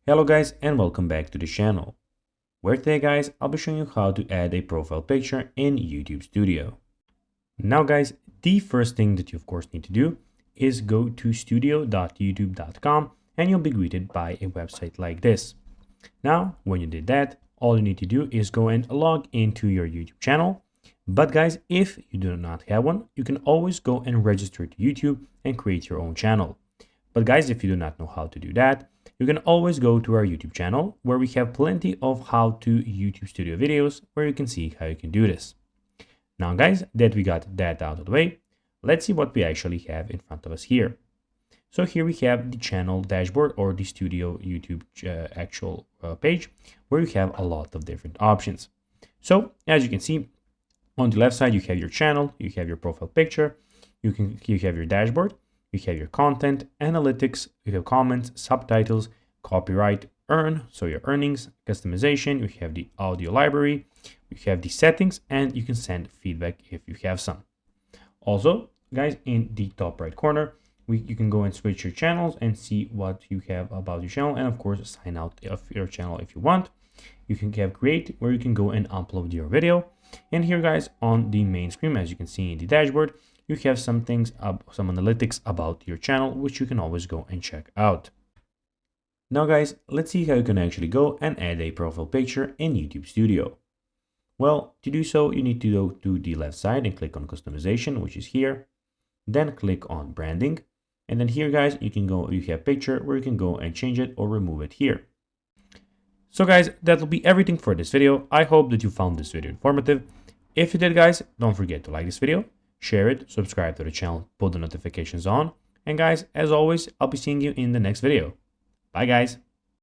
Hello guys and welcome back to the channel, where today guys I'll be showing you how to add a profile picture in YouTube Studio. Now guys, the first thing that you of course need to do is go to studio.youtube.com and you'll be greeted by a website like this. Now when you did that, all you need to do is go and log into your YouTube channel. But guys, if you do not have one, you can always go and register to YouTube and create your own channel. But guys, if you do not know how to do that, you can always go to our YouTube channel where we have plenty of how to YouTube Studio videos where you can see how you can do this. Now guys, that we got that out of the way, let's see what we actually have in front of us here. So here we have the channel dashboard or the Studio YouTube actual page where you have a lot of different options. So as you can see, on the left side, you have your channel, you have your profile picture, you have your dashboard, you have your content, analytics, you have comments, subtitles, copyright, earn, so your earnings, customization, you have the audio library, you have the settings, and you can send feedback if you have some. Also, guys, in the top right corner, you can go and switch your channels and see what you have about your channel, and of course, sign out of your channel if you want. You can have create, where you can go and upload your video. And here guys, on the main screen, as you can see in the dashboard, you have some things, some analytics about your channel, which you can always go and check out. Now guys, let's see how you can actually go and add a profile picture in YouTube Studio. Well, to do so, you need to go to the left side and click on customization, which is here. Then click on branding. And then here guys, you have picture where you can go and change it or remove it here. So guys, that'll be everything for this video. I hope that you found this video informative. If you did guys, don't forget to like this video, share it, subscribe to the channel, put the notifications on. And guys, as always, I'll be seeing you in the next video. Bye guys.